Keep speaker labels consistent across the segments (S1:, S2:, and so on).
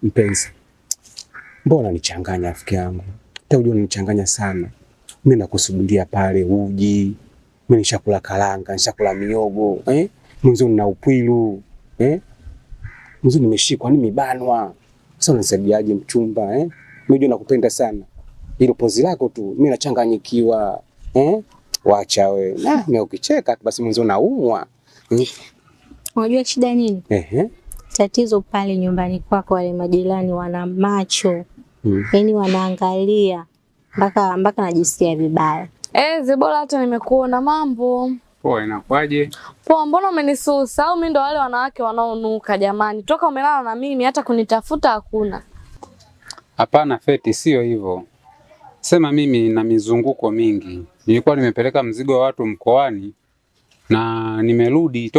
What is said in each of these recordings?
S1: Mpenzi, mbona nichanganya rafiki yangu? Unajua nichanganya sana. Mimi nakusubiria pale uji. Mimi nishakula karanga, nishakula miogo, Mwanzo nina upwilu, Mwanzo nimeshikwa, nimebanwa. Sasa unanisaidiaje mchumba, Mimi najua nakupenda sana. Hilo pozi lako tu, mimi nachanganyikiwa, Wacha wewe. Mimi ukicheka basi mwanzo naumwa.
S2: Unajua shida nini? Tatizo pale nyumbani kwako wale majirani wana macho. Yaani wanaangalia mpaka najisikia vibaya.
S3: Zebola hata nimekuona mambo.
S4: Poa, inakwaje?
S3: Poa, mbona umenisusa? Au mimi ndo wale wanawake wanaonuka jamani? Toka umelala na mimi hata kunitafuta hakuna.
S4: Hapana Feti, sio hivyo. Sema mimi na mizunguko mingi. Nilikuwa nimepeleka mzigo wa watu mkoani na nimerudi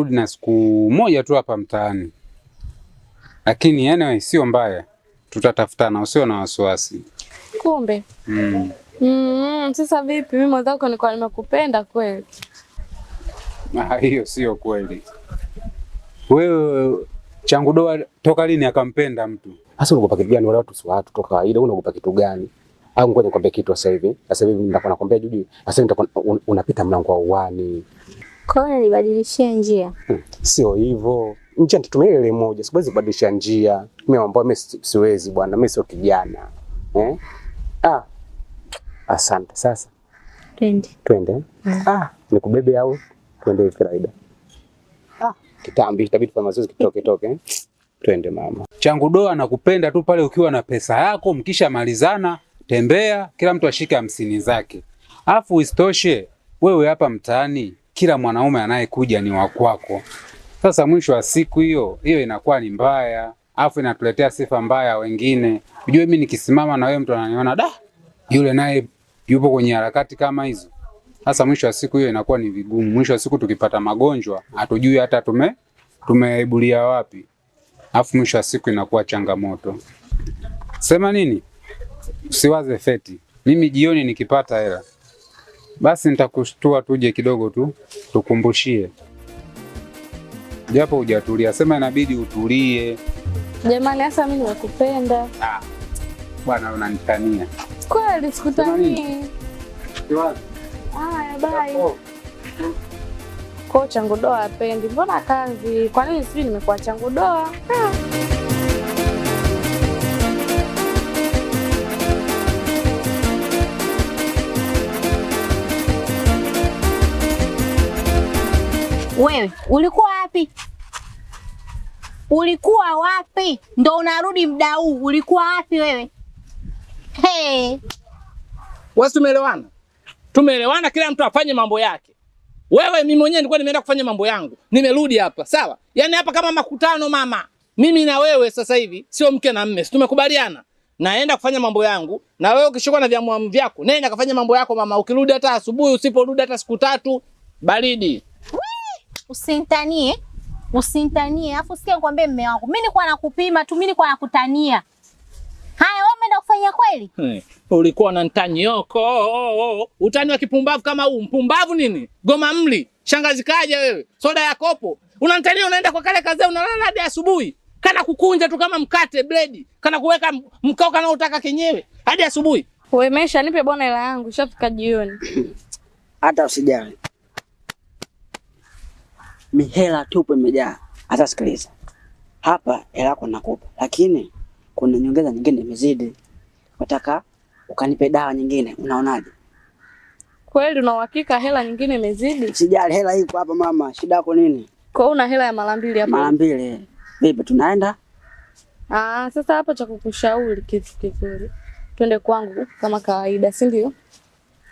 S4: na siku moja tu hapa mtaani. Lakini anyway sio mbaya. Tutatafutana, usio na wasiwasi.
S3: Kumbe. Sasa vipi? Mimi mwenzako nilikuwa nimekupenda kweli.
S4: Hiyo sio kweli. Wewe changu doa toka lini akampenda mtu?
S1: Sasa unaogopa kitu gani? Wale watu si watu toka kawaida, unaogopa kitu gani? Au ngoja nikwambie kitu sasa hivi. Sasa hivi nitakuwa nakwambia Judy, sasa nitakuwa unapita mlango wa uani.
S2: Kwa hiyo nilibadilishia njia.
S1: Sio hivyo. Njia tutumie ile moja. Siwezi kubadilisha njia. Mimi mambo mimi siwezi bwana, mimi sio kijana. Asante sasa. Twende. Nikubebe au twende kawaida? Kitambi itabidi kwa mazoezi kitoke. Twende mama.
S4: Changu doa nakupenda tu pale ukiwa na pesa yako, mkisha malizana, tembea, kila mtu ashike 50 zake. Alafu isitoshe, wewe hapa mtaani, kila mwanaume anayekuja ni wa kwako. Sasa mwisho wa siku hiyo inakuwa ni mbaya, alafu inatuletea sifa mbaya wengine. Unajua mimi nikisimama na wewe mtu ananiona yule naye yupo kwenye harakati kama hizo. Sasa mwisho wa siku hiyo inakuwa ni vigumu. Mwisho wa siku tukipata magonjwa, hatujui hata tumeibulia wapi. Alafu mwisho wa siku inakuwa changamoto. Sema nini? Usiwaze Feti. Mimi jioni nikipata hela, basi nitakushtua tuje kidogo tu, tukumbushie. Japo hujatulia, sema inabidi utulie.
S3: Jamani, hasa mimi nakupenda.
S4: Bwana unanitania.
S3: Kweli sikutanii.
S4: Siwaze.
S3: Bye. Kwa changu doa hapendi. Mbona kazi? Kwa nini sisi nimekuwa changu doa?
S2: Wewe, ulikuwa wapi? Ndo unarudi muda huu. Ulikuwa wapi wewe?
S5: Wewe tumeelewana kila mtu afanye mambo yake. Wewe mimi mwenyewe nilikuwa nimeenda kufanya mambo yangu. Nimerudi hapa, sawa? Yaani hapa kama makutano mama. Mimi na wewe sasa hivi sio mke na mme. Si tumekubaliana? Naenda kufanya mambo yangu na wewe ukishikwa na vyamwamu vyako, nenda kafanya mambo yako mama. Ukirudi hata asubuhi, usiporudi hata siku 3, baridi.
S2: Usintanie. Alafu sikia nikwambie mume wangu. Mimi nilikuwa nakupima tu, mimi nilikuwa nakutania. Haya wewe umeenda kufanya kweli?
S5: Ulikuwa unanitanyoko. Utani wa kipumbavu kama huu. Mpumbavu nini? Goma mli. Shangazi kaja wewe. Soda ya kopo. Unanitania unaenda kwa kale kazi unalala hadi asubuhi. Kana kukunja tu kama mkate bledi. Kana kuweka mkao kana utaka kenyewe hadi asubuhi.
S3: Wewe mesha nipe bwana hela yangu, ishafika jioni.
S6: Hata usijali. Mihela tupo imejaa. Hata sikiliza. Hapa hela yako nakupa, lakini kuna nyongeza nyingine imezidi. Nataka ukanipe dawa nyingine, unaonaje?
S3: Kweli una uhakika hela nyingine imezidi?
S6: Sijali, hela iko hapa mama. Shida yako nini?
S3: Kwa una hela ya mara 2 hapa?
S6: Mara 2. Bibi tunaenda?
S3: Sasa hapa cha kukushauri kitu kizuri. Twende kwangu kama kawaida, si ndio?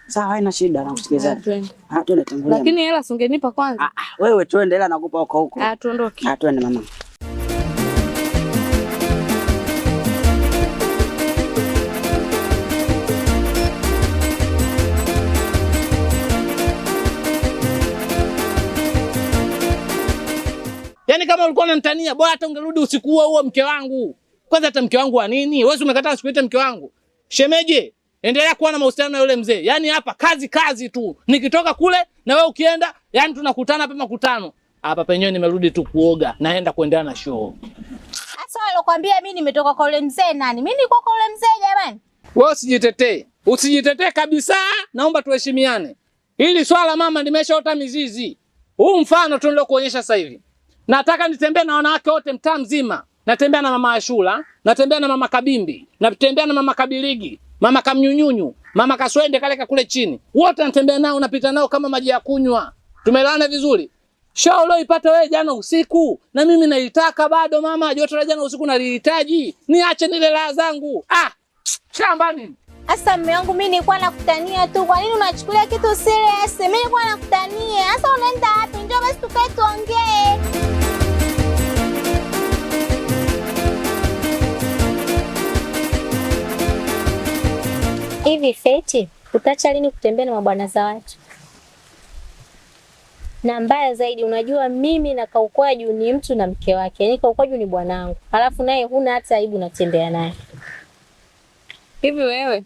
S6: Sawa, haina shida na kusikiliza. Twende tangulia.
S3: Lakini hela singenipa kwanza.
S6: Wewe twende, hela nakupa huko.
S3: Tuondoke.
S6: Twende mama.
S5: Yaani kama ulikuwa unanitania, bora hata ungerudi usiku huo mke wangu. Kwanza hata mke wangu wa nini? Wewe umekataa usikuite mke wangu. Shemeje, endelea kuwa na mahusiano na yule mzee. Yaani hapa kazi tu. Nikitoka kule na wewe ukienda, yaani tunakutana hapa makutano. Hapa penyewe nimerudi tu kuoga, naenda kuendelea na show.
S2: Sasa alokuambia mimi nimetoka kwa yule mzee nani? Mimi niko kwa yule mzee jamani.
S5: Wewe usijitetee. Usijitetee kabisa. Naomba tuheshimiane. Hili swala mama limeshaota mizizi. Huu mfano tu nilokuonyesha sasa hivi. Nataka nitembee na wanawake wote mtaa mzima. Natembea na mama Ashura, natembea na mama Kabimbi, natembea na mama Kabiligi, mama Kamnyunyunyu, mama Kaswende kale kule chini. Wote natembea nao, napita nao kama maji ya kunywa. Tumeelewana vizuri? Show uliyoipata wewe jana usiku na mimi naitaka bado mama, joto la jana usiku nalihitaji. Niache nile raha zangu. Shambani.
S2: Asa mume wangu mimi nilikuwa nakutania tu. Kwa nini unachukulia kitu serious? Mimi nilikuwa nakutania. Asa unaenda wapi? Njoo basi tukae tuongee. Hivi Feti, utacha lini kutembea na mabwana za watu? Na mbaya zaidi unajua mimi na Kaukwaju ni mtu na mke wake. Yaani Kaukwaju ni bwanangu. Alafu naye huna hata aibu natembea naye.
S3: Hivi wewe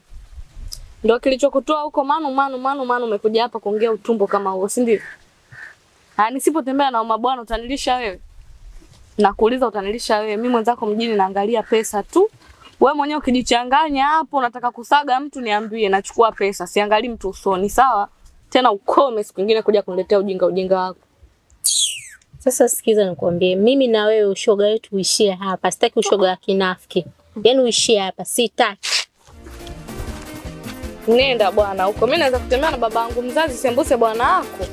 S3: ndio kilichokutoa huko manu umekuja hapa kuongea utumbo kama huo, si ndio? Nisipotembea na mabwana utanilisha wewe? Nakuuliza utanilisha wewe? Mimi mwenzako mjini naangalia pesa tu. Wewe mwenyewe ukijichanganya hapo unataka kusaga mtu niambie, nachukua pesa. Siangalii mtu usoni, sawa? Tena ukome siku nyingine kuja kuniletea ujinga wako.
S2: Sasa sikiza nikwambie, mimi na wewe ushoga wetu uishie hapa. Sitaki ushoga wa kinafiki. Yaani uishie hapa, sitaki.
S3: Nenda bwana huko. Mimi naweza kutembea na babangu mzazi, sembuse bwana wako.